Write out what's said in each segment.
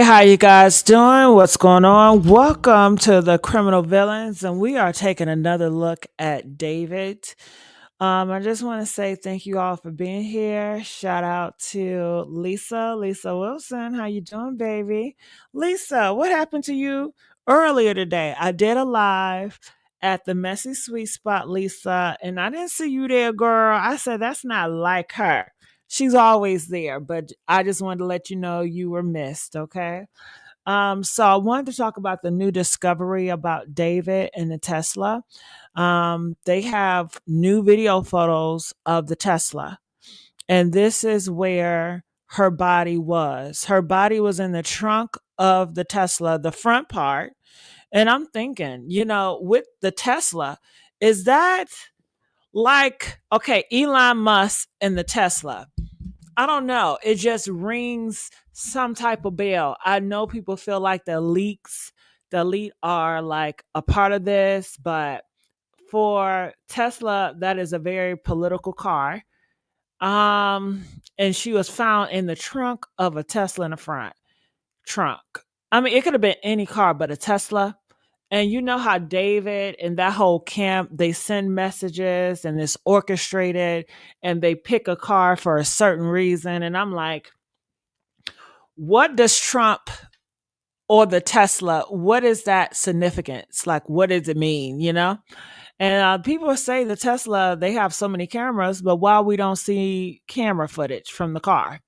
how you guys doing? What's going on? Welcome to the Criminal Villains, and we are taking another look at David. I just want to say thank you all for being here. Shout out to Lisa Wilson. How you doing, baby? Lisa, what happened to you earlier today? I did a live at the Messy Sweet Spot, Lisa, and I didn't see you there, girl. I said that's not like her. She's always there, but I just wanted to let you know you were missed, okay? So I wanted to talk about the new discovery about David and the Tesla. They have new video photos of the Tesla, and this is where her body was. Her body was in the trunk of the Tesla, the front part. And I'm thinking, with the Tesla, is that like, okay, Elon Musk and the Tesla? I don't know. It just rings some type of bell. I know people feel like the elite are like a part of this, but for Tesla, that is a very political car. Um, and she was found in the trunk of a Tesla in the front trunk. I mean, it could have been any car, but a Tesla. And you know how David and that whole camp, they send messages and it's orchestrated and they pick a car for a certain reason. And I'm like, what does Trump or the Tesla, what is that significance? Like, what does it mean, And people say the Tesla, they have so many cameras, but why we don't see camera footage from the car?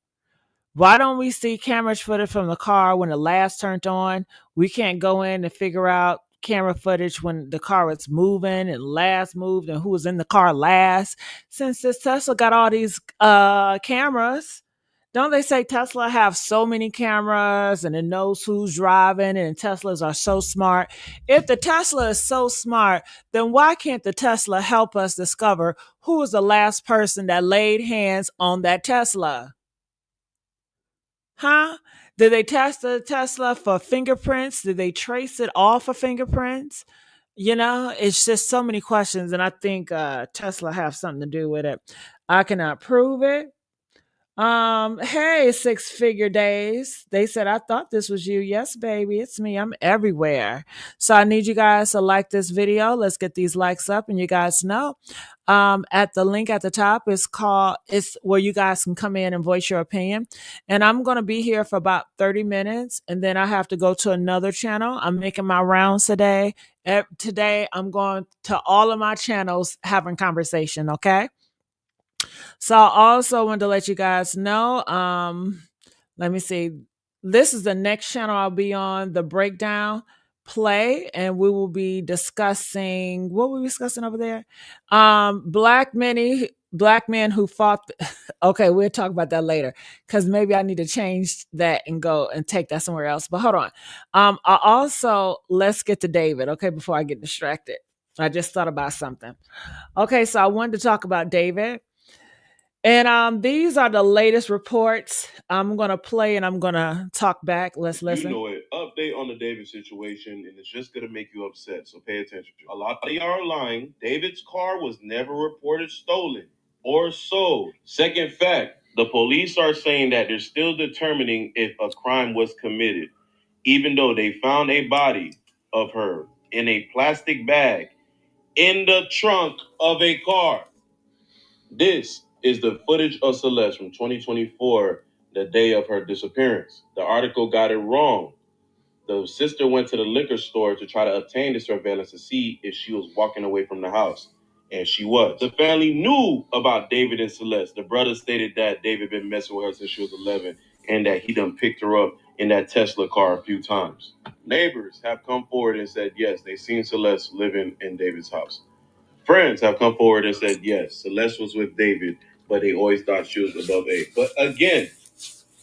Why don't we see camera footage from the car when the last turned on? We can't go in and figure out camera footage when the car was moving and last moved and who was in the car last. Since this Tesla got all these cameras, don't they say Tesla have so many cameras and it knows who's driving and Teslas are so smart? If the Tesla is so smart, then why can't the Tesla help us discover who was the last person that laid hands on that Tesla? Huh? Did they test the Tesla for fingerprints? Did they trace it all for fingerprints? It's just so many questions, and I think Tesla have something to do with it. I cannot prove it. Hey, six figure days. They said, I thought this was you. Yes, baby, it's me. I'm everywhere. So I need you guys to like this video. Let's get these likes up. And you guys know, at the link at the top it's where you guys can come in and voice your opinion. And I'm going to be here for about 30 minutes. And then I have to go to another channel. I'm making my rounds today. Today, I'm going to all of my channels having conversation. Okay. So I also wanted to let you guys know, let me see. This is the next channel I'll be on, the breakdown play, and we will be discussing what were we discussing over there? Black men who fought okay, we'll talk about that later because maybe I need to change that and go and take that somewhere else. But hold on. I also let's get to David, okay, before I get distracted. I just thought about something. Okay, so I wanted to talk about David. And these are the latest reports. I'm going to play and I'm going to talk back. Let's listen. You know it. Update on the David situation, and it's just going to make you upset, so pay attention. A lot of y'all are lying. David's car was never reported stolen or sold. Second fact, the police are saying that they're still determining if a crime was committed, even though they found a body of her in a plastic bag in the trunk of a car. This is the footage of Celeste from 2024, the day of her disappearance. The article got it wrong. The sister went to the liquor store to try to obtain the surveillance to see if she was walking away from the house. And she was. The family knew about David and Celeste. The brother stated that David been messing with her since she was 11 and that he done picked her up in that Tesla car a few times. Neighbors have come forward and said, yes, they seen Celeste living in David's house. Friends have come forward and said, yes, Celeste was with David, but they always thought she was above age. But again,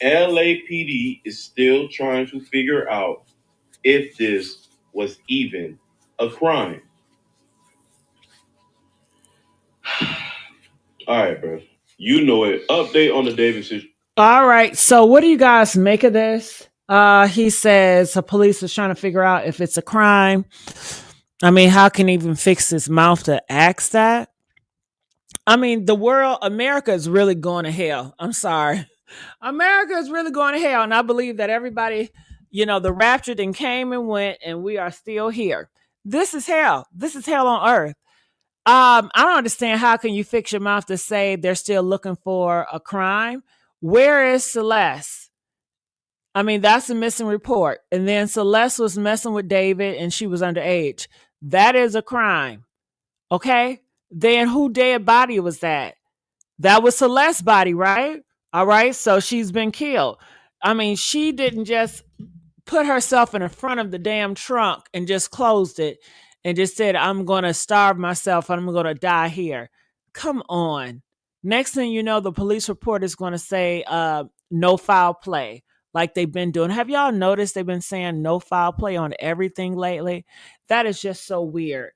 LAPD is still trying to figure out if this was even a crime. All right, bro. You know it. Update on the David situation. All right. So what do you guys make of this? He says the police is trying to figure out if it's a crime. I mean, how can he even fix his mouth to ask that? I mean, America is really going to hell. I'm sorry. America is really going to hell. And I believe that everybody, The rapture then came and went, and we are still here. This is hell. This is hell on earth. I don't understand how can you fix your mouth to say they're still looking for a crime. Where is Celeste? I mean, that's a missing report. And then Celeste was messing with David and she was underage. That is a crime. Okay? Then who dead body was that? That was Celeste's body, right? All right. So she's been killed. I mean, she didn't just put herself in the front of the damn trunk and just closed it and just said, I'm going to starve myself and I'm going to die here. Come on. Next thing you know, the police report is going to say no foul play, like they've been doing. Have y'all noticed they've been saying no foul play on everything lately? That is just so weird.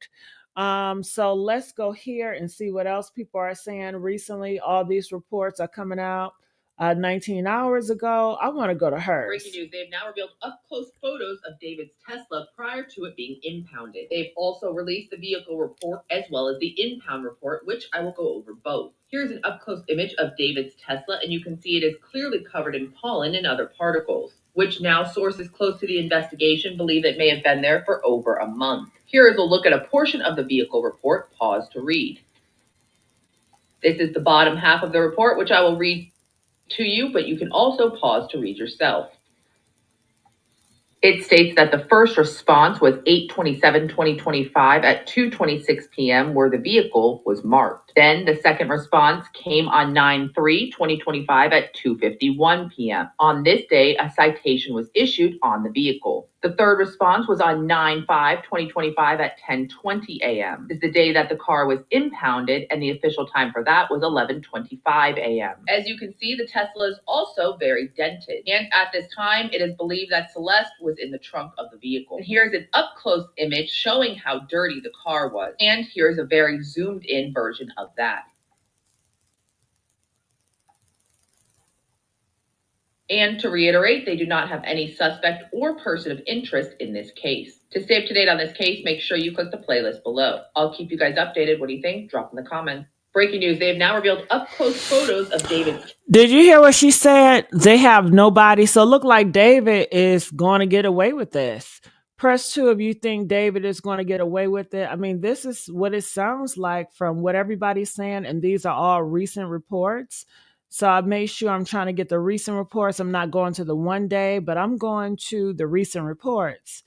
So let's go here and see what else people are saying recently. All these reports are coming out 19 hours ago. I want to go to hers. Breaking news, they have now revealed up-close photos of David's Tesla prior to it being impounded. They've also released the vehicle report as well as the impound report, which I will go over both. Here's an up-close image of David's Tesla, and you can see it is clearly covered in pollen and other particles, which now sources close to the investigation believe it may have been there for over a month. Here is a look at a portion of the vehicle report. Pause to read. This is the bottom half of the report, which I will read to you, but you can also pause to read yourself. It states that the first response was 8/27/2025 at 2:26 p.m. where the vehicle was marked. Then the second response came on 9/3/2025 at 2:51 p.m. On this day, a citation was issued on the vehicle. The third response was on 9/5/2025 at 10:20 a.m. This is the day that the car was impounded, and the official time for that was 11:25 a.m. As you can see, the Tesla is also very dented. And at this time, it is believed that Celeste was in the trunk of the vehicle. And here's an up-close image showing how dirty the car was. And here's a very zoomed-in version of that. And to reiterate, they do not have any suspect or person of interest in this case. To stay up to date on this case, make sure you click the playlist below. I'll keep you guys updated. What do you think? Drop in the comments. Breaking news, they have now revealed up-close photos of David. Did you hear what she said? They have nobody. So it look like David is going to get away with this. Press 2 if you think David is going to get away with it. I mean, this is what it sounds like from what everybody's saying, and these are all recent reports. So I made sure I'm trying to get the recent reports. I'm not going to the one day, but I'm going to the recent reports.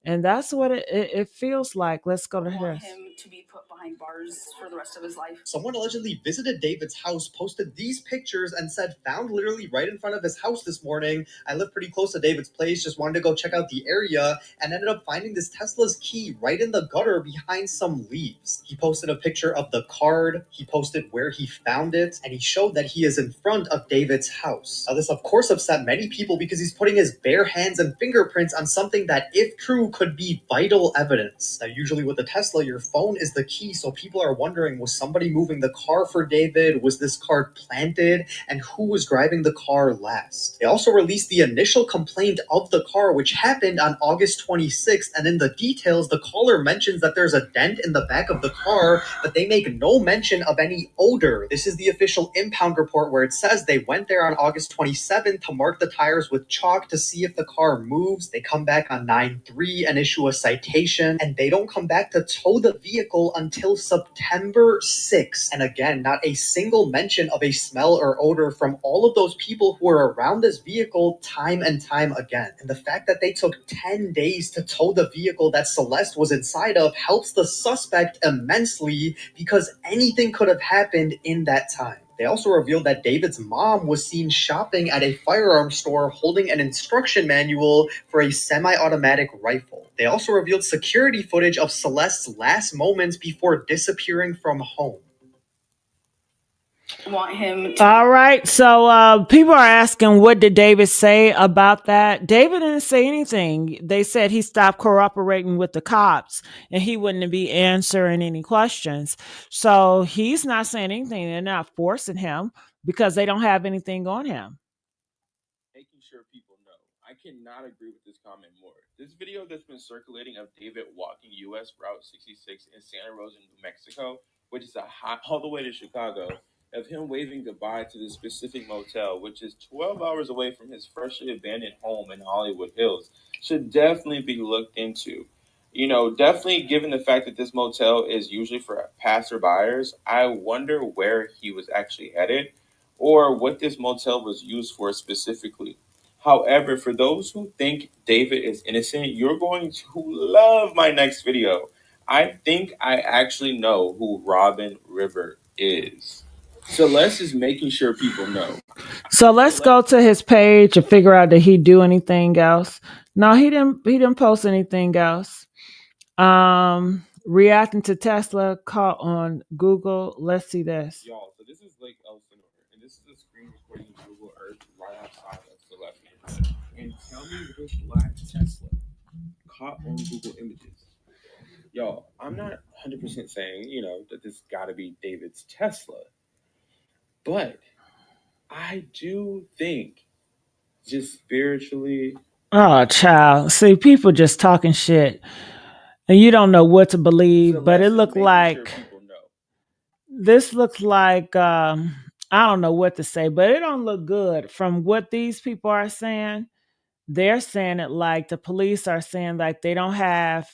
And that's what it feels like. Let's go to him to be put behind bars for the rest of his life. Someone allegedly visited David's house, posted these pictures, and said, found literally right in front of his house this morning. I live pretty close to David's place, just wanted to go check out the area, and ended up finding this Tesla's key right in the gutter behind some leaves. He posted a picture of the card, he posted where he found it, and he showed that he is in front of David's house. Now this of course upset many people because he's putting his bare hands and fingerprints on something that, if true, could be vital evidence. Now usually with the Tesla, your phone is the key, so people are wondering, was somebody moving the car for David? Was this card planted? And who was driving the car last? They also released the initial complaint of the car, which happened on August 26th, and in the details, the caller mentions that there's a dent in the back of the car, but they make no mention of any odor. This is the official impound report where it says they went there on August 27th to mark the tires with chalk to see if the car moves. They come back on 9/3 and issue a citation, and they don't come back to tow the vehicle until September 6th. And again, not a single mention of a smell or odor from all of those people who were around this vehicle time and time again. And the fact that they took 10 days to tow the vehicle that Celeste was inside of helps the suspect immensely, because anything could have happened in that time. They also revealed that David's mom was seen shopping at a firearms store holding an instruction manual for a semi-automatic rifle. They also revealed security footage of Celeste's last moments before disappearing from home. Want him to... All right. So people are asking, what did David say about that? David didn't say anything. They said he stopped cooperating with the cops and he wouldn't be answering any questions. So he's not saying anything. They're not forcing him because they don't have anything on him. Making sure people know. I cannot agree with this comment more. This video that's been circulating of David walking U.S. Route 66 in Santa Rosa, New Mexico, which is a hot all the way to Chicago, of him waving goodbye to this specific motel, which is 12 hours away from his freshly abandoned home in Hollywood Hills, should definitely be looked into. Definitely given the fact that this motel is usually for passerbyers, I wonder where he was actually headed or what this motel was used for specifically. However, for those who think David is innocent, you're going to love my next video. I think I actually know who Robin River is. Celeste is making sure people know. So let's go to his page and figure out did he do anything else. No, he didn't. He didn't post anything else. Reacting to Tesla caught on Google. Let's see this. Y'all, so this is Lake Elsinore, and this is a screen recording of Google Earth right outside of Celeste neighborhood. And tell me which black Tesla caught on Google Images. Y'all, I'm not 100% saying, that this got to be David's Tesla. But I do think, just spiritually. Oh, child. See, people just talking shit. And you don't know what to believe, but it looked like this looks like I don't know what to say, but it don't look good from what these people are saying. They're saying it like the police are saying like they don't have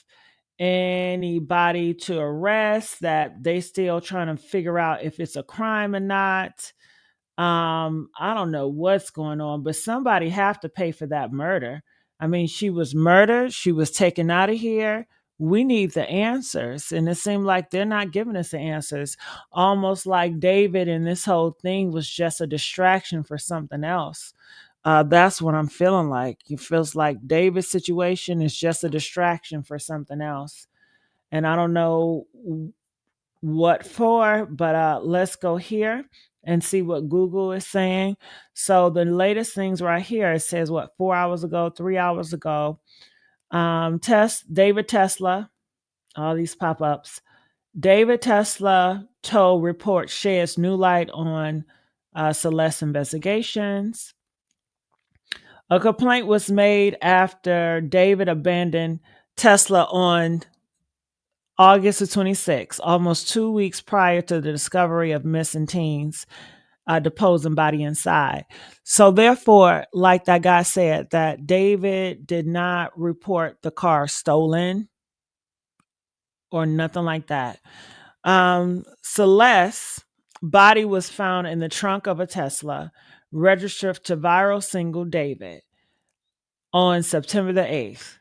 anybody to arrest, that they still trying to figure out if it's a crime or not. I don't know what's going on, but somebody have to pay for that murder. I mean, she was murdered, she was taken out of here. We need the answers, and it seemed like they're not giving us the answers. Almost like David and this whole thing was just a distraction for something else. That's what I'm feeling like. It feels like David's situation is just a distraction for something else, and I don't know what for, but let's go here and see what Google is saying. So the latest things right here, it says what, 4 hours ago, 3 hours ago, David Tesla, all these pop-ups. David Tesla told report sheds new light on Celeste investigations. A complaint was made after David abandoned Tesla on August the 26th, almost 2 weeks prior to the discovery of missing teens, deposing body inside. So therefore, like that guy said, that David did not report the car stolen or nothing like that. Celeste's body was found in the trunk of a Tesla registered to viral single David on September the 8th.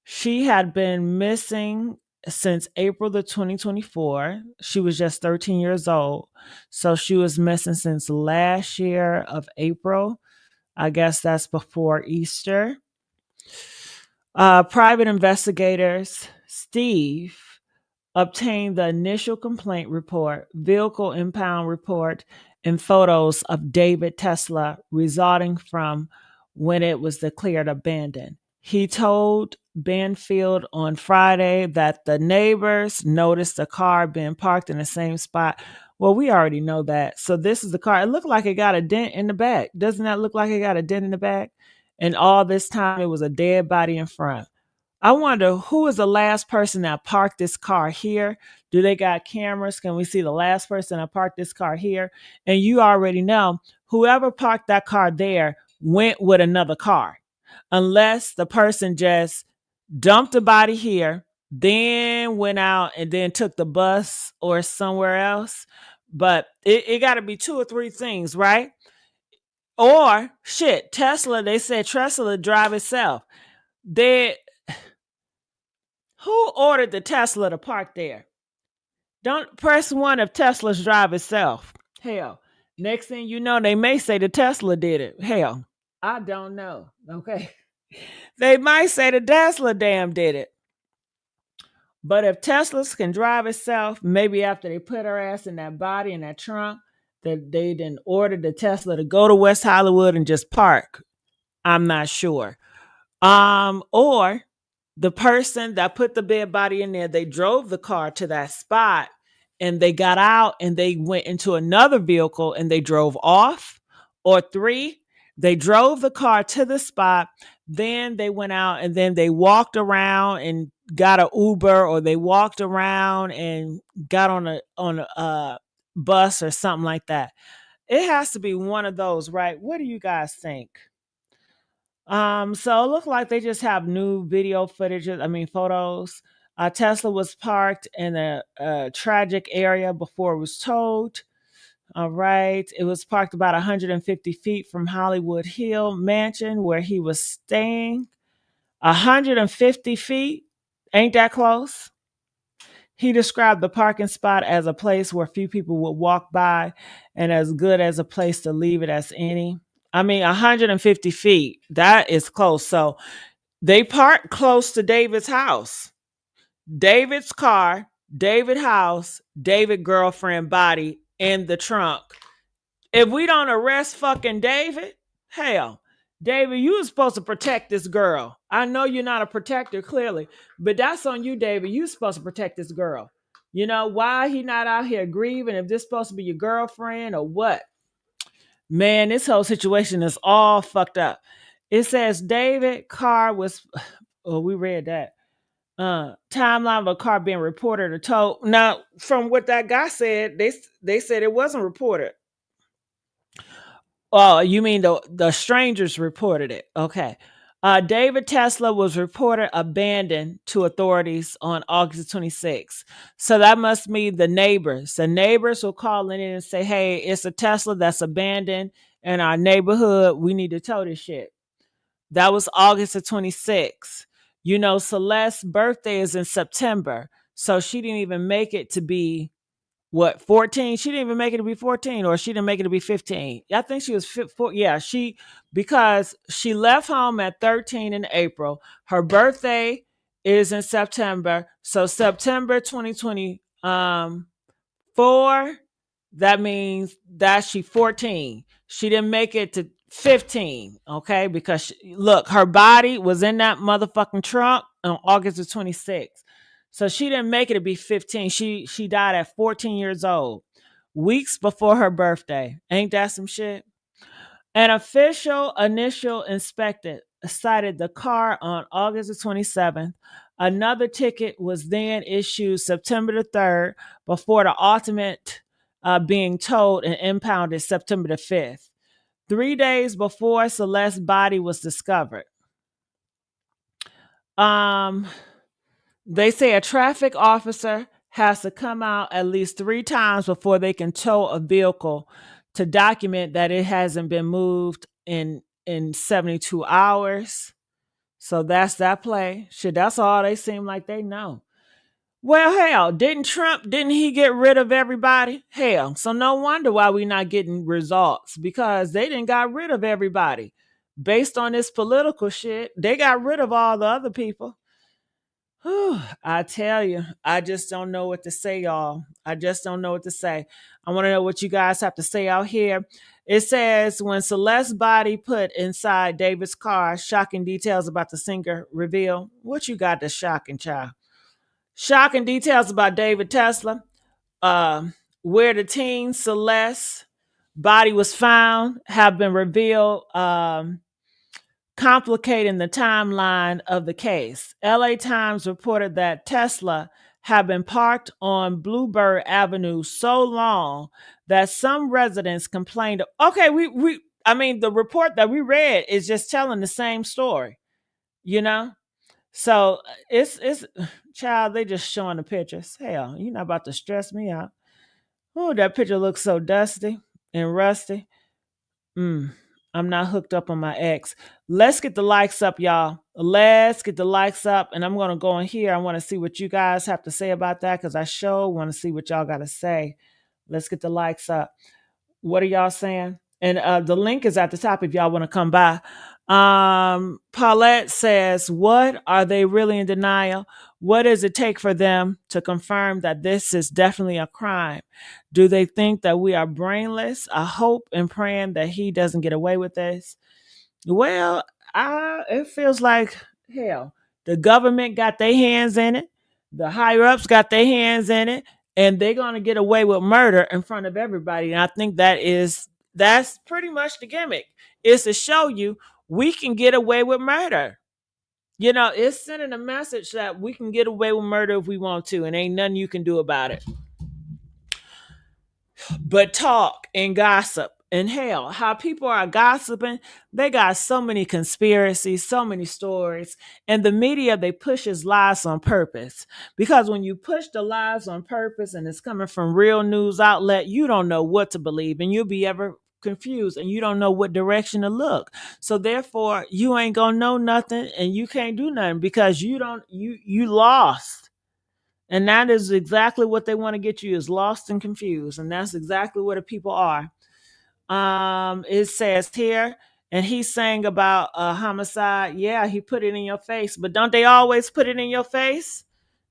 She had been missing since April the 2024. She was just 13 years old. So she was missing since last year of April. I guess that's before Easter. Private investigators, Steve, obtained the initial complaint report, vehicle impound report, and photos of David Tesla resulting from when it was declared abandoned. He told Banfield on Friday that the neighbors noticed the car being parked in the same spot. Well, we already know that. So this is the car. It looked like it got a dent in the back. Doesn't that look like it got a dent in the back? And all this time it was a dead body in front. I wonder who is the last person that parked this car here? Do they got cameras? Can we see the last person that parked this car here? And you already know whoever parked that car there went with another car, unless the person just dumped the body here, then went out and then took the bus or somewhere else. But it got to be two or three things, right? Or shit, Tesla, they said Tesla drive itself. Who ordered the Tesla to park there? Don't press one if Tesla's drive itself. Hell, next thing you know, they may say the Tesla did it. Hell, I don't know. Okay. They might say the Tesla damn did it. But if Teslas can drive itself, maybe after they put her ass in that body in that trunk, that they didn't order the Tesla to go to West Hollywood and just park. I'm not sure. Or the person that put the dead body in there, they drove the car to that spot and they got out and they went into another vehicle and they drove off. Or three, they drove the car to the spot, then they went out and then they walked around and got an Uber, or they walked around and got on a bus or something like that. It has to be one of those, right? What do you guys think? So it looked like they just have new video photos. Tesla was parked in a tragic area before it was towed. All right. It was parked about 150 feet from Hollywood Hill mansion where he was staying. 150 feet? Ain't that close? He described the parking spot as a place where few people would walk by and as good as a place to leave it as any. I mean, 150 feet, that is close. So they parked close to David's house. David's car, David house, David girlfriend body in the trunk. If we don't arrest fucking David, hell, David, you were supposed to protect this girl. I know you're not a protector, clearly, but that's on you, David. You're supposed to protect this girl. You know, why he not out here grieving if this supposed to be your girlfriend or what? Man, this whole situation is all fucked up. It says David car was, oh, we read that. Timeline of a car being reported or towed. Now, from what that guy said, they said it wasn't reported. Oh, you mean the strangers reported it? Okay. David Tesla was reported abandoned to authorities on August 26th. So that must mean the neighbors. The neighbors will call in and say, "Hey, it's a Tesla that's abandoned in our neighborhood. We need to tow this shit." That was August the 26th. You know, Celeste's birthday is in September, so she didn't even make it to be 14. She didn't even make it to be 14, or she didn't make it to be 15. I think she was because she left home at 13 in April. Her birthday is in September, so September 2024, that means that she 14. She didn't make it to 15, okay? Because look, her body was in that motherfucking trunk on August the 26th. So she didn't make it to be 15. She died at 14 years old, weeks before her birthday. Ain't that some shit? An official initial inspected cited the car on August the 27th. Another ticket was then issued September the 3rd before the ultimate being towed and impounded September the 5th. 3 days before Celeste's body was discovered. They say a traffic officer has to come out at least 3 times before they can tow a vehicle to document that it hasn't been moved in 72 hours. So that's that play. Shit, that's all they seem like they know. Well, hell, didn't he get rid of everybody? Hell, so no wonder why we not getting results, because they didn't got rid of everybody. Based on this political shit, they got rid of all the other people. Whew, I tell you, I just don't know what to say, y'all. I just don't know what to say. I want to know what you guys have to say out here. It says, when Celeste's body put inside David's car, shocking details about the singer reveal. What you got to shocking, child? Shocking details about David Tesla. Where the teen Celeste body was found have been revealed, complicating the timeline of the case. LA Times reported that Tesla had been parked on Bluebird Avenue so long that some residents complained. Okay, the report that we read is just telling the same story, you know? So it's child, they just showing the pictures. Hell, you're not about to stress me out. Oh, that picture looks so dusty and rusty. I'm not hooked up on my ex. Let's get the likes up, y'all. Let's get the likes up. And I'm going to go in here. I want to see what you guys have to say about that, because I sure want to see what y'all got to say. Let's get the likes up. What are y'all saying? And the link is at the top if y'all want to come by. Paulette says, what? Are they really in denial? What does it take for them to confirm that this is definitely a crime? Do they think that we are brainless? I hope and praying that he doesn't get away with this. Well, it feels like, hell, the government got their hands in it. The higher ups got their hands in it, and they're going to get away with murder in front of everybody. And I think that's pretty much the gimmick, is to show you we can get away with murder. You know, it's sending a message that we can get away with murder if we want to, and ain't nothing you can do about it. but talk and gossip. And hell, how people are gossiping, they got so many conspiracies, so many stories. And the media, they pushes lies on purpose. Because when you push the lies on purpose and it's coming from real news outlet, you don't know what to believe and you'll be ever confused and you don't know what direction to look. So therefore, you ain't gonna know nothing and you can't do nothing because you lost. And that is exactly what they want to get you is lost and confused. And that's exactly what the people are. It says here, and he's saying about a homicide. Yeah, he put it in your face, but don't they always put it in your face?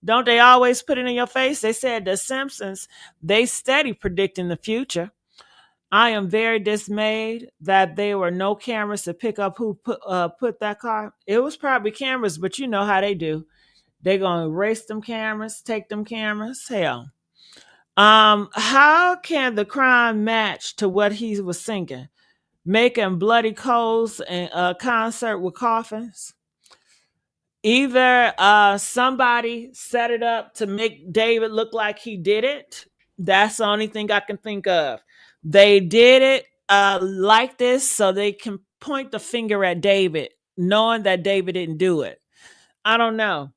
Don't they always put it in your face? They said the Simpsons, they steady predicting the future. I am very dismayed that there were no cameras to pick up who put that car. It was probably cameras, but you know how they do. They're gonna erase them cameras, take them cameras. Hell. How can the crime match to what he was singing? Making bloody coals and a concert with coffins. Either somebody set it up to make David look like he did it. That's the only thing I can think of. They did it like this so they can point the finger at David, knowing that David didn't do it. I don't know.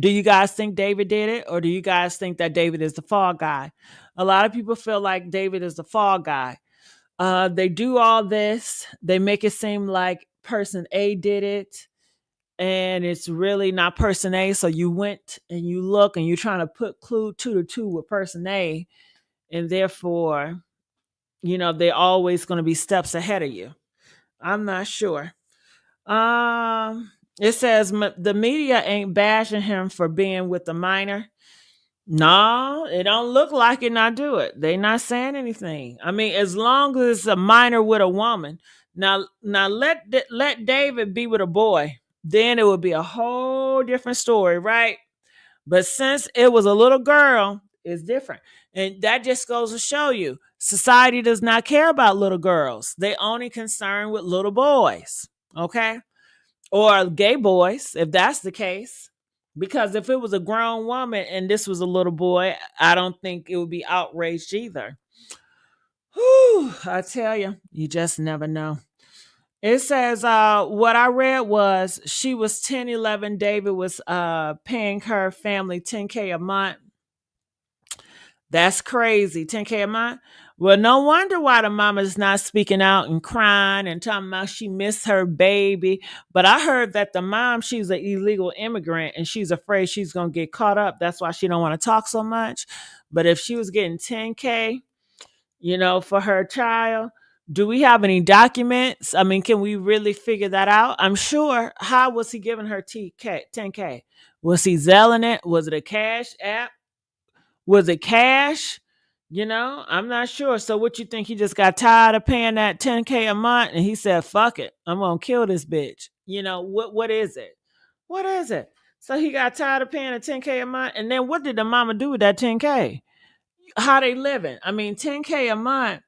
Do you guys think David did it, or do you guys think that David is the fall guy? A lot of people feel like David is the fall guy. They do all this. They make it seem like person A did it, and it's really not person A. So you went and you look and you're trying to put clue 2 to 2 with person A, and therefore, they're always going to be steps ahead of you. I'm not sure. It says the media ain't bashing him for being with the minor. No, it don't look like it. Not do it. They not saying anything. I mean, as long as it's a minor with a woman. Now let David be with a boy. Then it would be a whole different story, right? But since it was a little girl, it's different. And that just goes to show you, society does not care about little girls. They only concerned with little boys. Okay? Or gay boys, if that's the case. Because if it was a grown woman and this was a little boy, I don't think it would be outraged either. Whew, I tell you, you just never know. It says what I read was she was 10, 11. David was paying her family 10K a month. That's crazy. 10K a month. Well, no wonder why the mama's not speaking out and crying and talking about she missed her baby. But I heard that the mom, she's an illegal immigrant and she's afraid she's going to get caught up. That's why she don't want to talk so much. But if she was getting 10K, for her child, do we have any documents? I mean, can we really figure that out? I'm sure. How was he giving her 10K? Was he selling it? Was it a cash app? Was it cash? I'm not sure. So what you think? He just got tired of paying that 10K a month and he said, fuck it. I'm gonna kill this bitch. What is it? What is it? So he got tired of paying a 10K a month. And then what did the mama do with that 10K? How they living? I mean, 10K a month,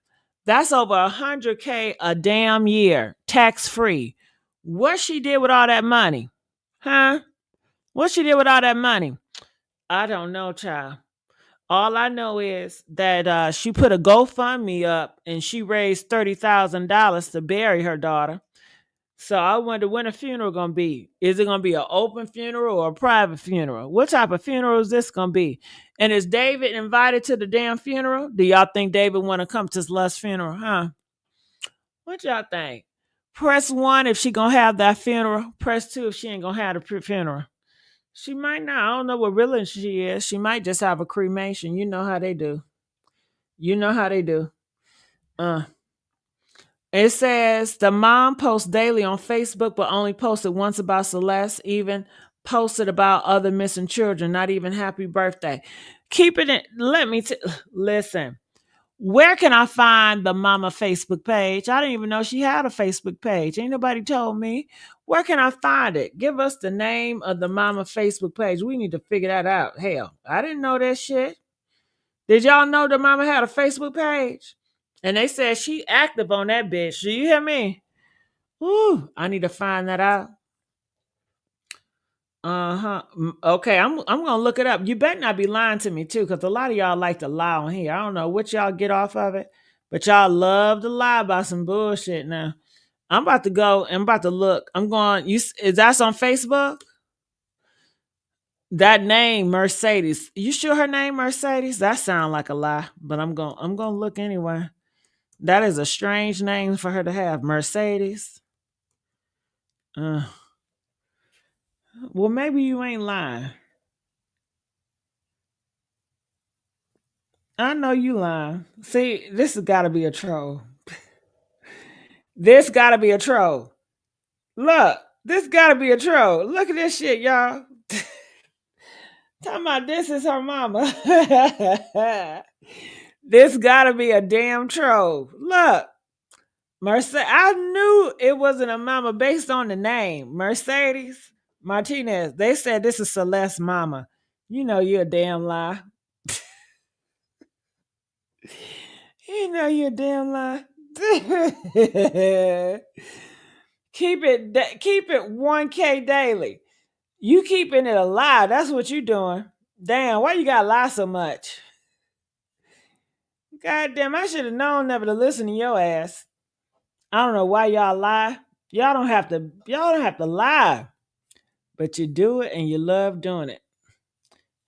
that's over 100K a damn year, tax free. What she did with all that money? Huh? What she did with all that money? I don't know, child. All I know is that she put a GoFundMe up and she raised $30,000 to bury her daughter. So I wonder when a funeral gonna be. Is it gonna be an open funeral or a private funeral? What type of funeral is this gonna be? And is David invited to the damn funeral? Do y'all think David want to come to Celeste's funeral? Huh? What y'all think? Press 1 if she gonna have that funeral. Press 2 if she ain't gonna have the funeral. She might not. I don't know what religion she is. She might just have a cremation. You know how they do. You know how they do. It says the mom posts daily on Facebook, but only posted once about Celeste, even posted about other missing children, not even happy birthday. Keep it in. Listen. Where can I find the mama Facebook page? I didn't even know she had a Facebook page. Ain't nobody told me. Where can I find it? Give us the name of the mama Facebook page. We need to figure that out. Hell, I didn't know that shit. Did y'all know the mama had a Facebook page? And they said she active on that bitch. Do you hear me? Woo, I need to find that out. Okay, I'm gonna look it up. You better not be lying to me too, because a lot of y'all like to lie on here. I don't know what y'all get off of it, but y'all love to lie about some bullshit. Now I'm about to go. I'm about to look. I'm going. Is that on Facebook? That name Mercedes. You sure her name Mercedes? That sound like a lie, but I'm gonna look anyway. That is a strange name for her to have, Mercedes. Uh, well, maybe you ain't lying. I know you lying. See, this has got to be a troll. This got to be a troll. Look, this got to be a troll. Look at this shit, y'all. Talking about this is her mama. This got to be a damn troll. Look, Mercedes. I knew it wasn't a mama based on the name Mercedes Martinez. They said this is Celeste mama. You know you're a damn lie. You know you're a damn lie. Keep it 1K daily. You keeping it alive. That's what you doing. Damn, why you gotta lie so much? God damn, I should have known never to listen to your ass. I don't know why y'all lie. Y'all don't have to lie. But you do it and you love doing it.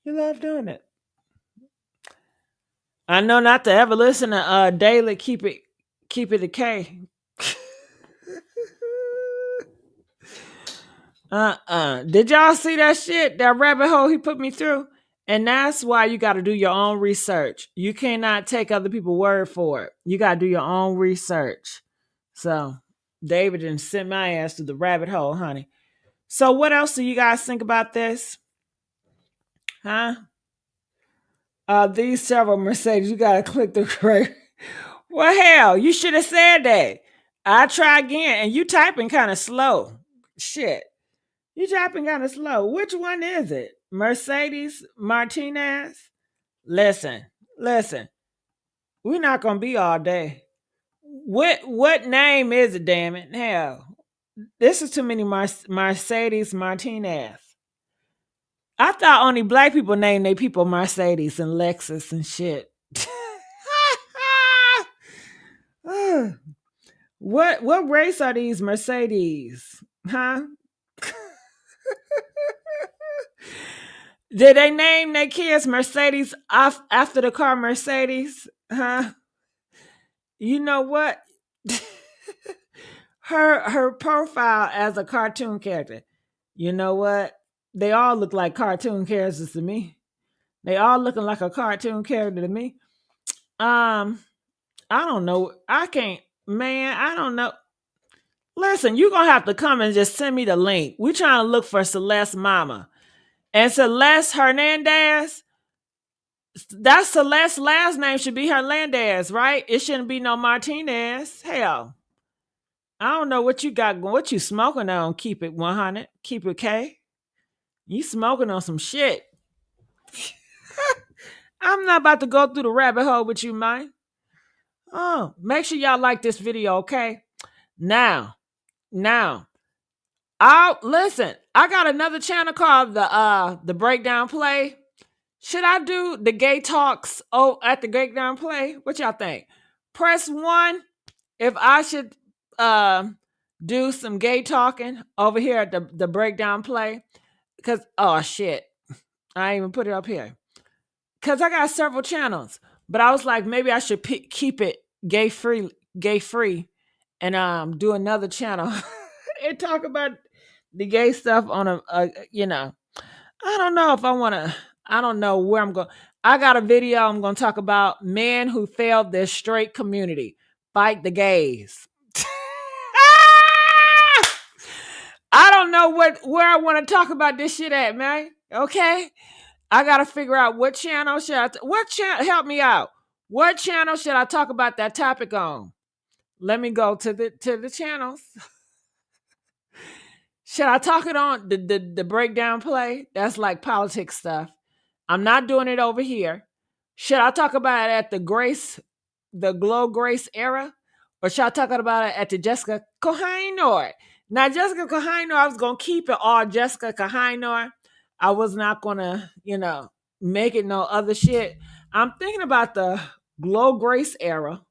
You love doing it. I know not to ever listen to Daily Keep it a K. Did y'all see that shit? That rabbit hole he put me through? And that's why you got to do your own research. You cannot take other people's word for it. You got to do your own research. So, David didn't send my ass to the rabbit hole, honey. So, what else do you guys think about this? Huh? These several Mercedes, you got to click the correct. Well, hell, you should have said that. I try again, and you typing kind of slow. Shit. You typing kind of slow. Which one is it? Mercedes Martinez? Listen. We're not gonna be all day. What name is it, damn it? Hell. This is too many Mercedes Martinez. I thought only black people name their people Mercedes and Lexus and shit. What race are these Mercedes? Huh? Did they name their kids Mercedes after the car Mercedes? Huh? You know what? her profile as a cartoon character. You know what? They all look like cartoon characters to me. They all looking like a cartoon character to me. I don't know. I can't, man. I don't know. Listen, you're gonna have to come and just send me the link. We're trying to look for Celeste Mama. And Celeste Hernandez, that's Celeste's last name should be Hernandez, right? It shouldn't be no Martinez. Hell. I don't know what you got going. What you smoking on? Keep it 100. Keep it K. You smoking on some shit. I'm not about to go through the rabbit hole with you, man. Oh, make sure y'all like this video, okay? Now, I'll listen. I got another channel called the Breakdown Play. Should I do the gay talks at the Breakdown Play? What y'all think? Press 1 if I should do some gay talking over here at the Breakdown Play. Because, oh shit, I ain't even put it up here. Because I got several channels. But I was like, maybe I should keep it gay free and do another channel and talk about the gay stuff on I don't know if I want to, I don't know where I'm going. I got a video I'm going to talk about men who failed their straight community. Fight the gays. I don't know where I want to talk about this shit at, man. Okay? I got to figure out what channel help me out. What channel should I talk about that topic on? Let me go to the channels. Should I talk it on the Breakdown Play? That's like politics stuff. I'm not doing it over here. Should I talk about it at the Glow Grace era? Or should I talk about it at the Jessica Cohane or Now, Jessica Kahiner, I was going to keep it all Jessica Kahiner. I was not going to, make it no other shit. I'm thinking about the Glow Grace era.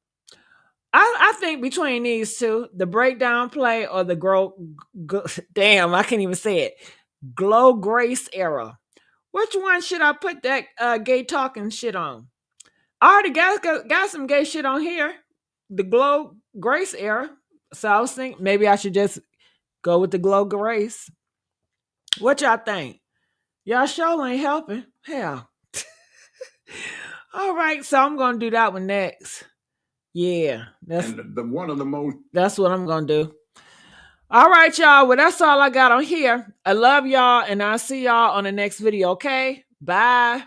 I think between these two, the breakdown play or the damn, I can't even say it. Glow Grace era. Which one should I put that gay talking shit on? I already got some gay shit on here. The Glow Grace era. So I was thinking maybe I should just go with the Glow Grace. What y'all think? Y'all sure ain't helping. Hell. All right, so I'm gonna do that one next. Yeah, that's one of the most. That's what I'm gonna do. All right, y'all. Well, that's all I got on here. I love y'all, and I'll see y'all on the next video. Okay, bye.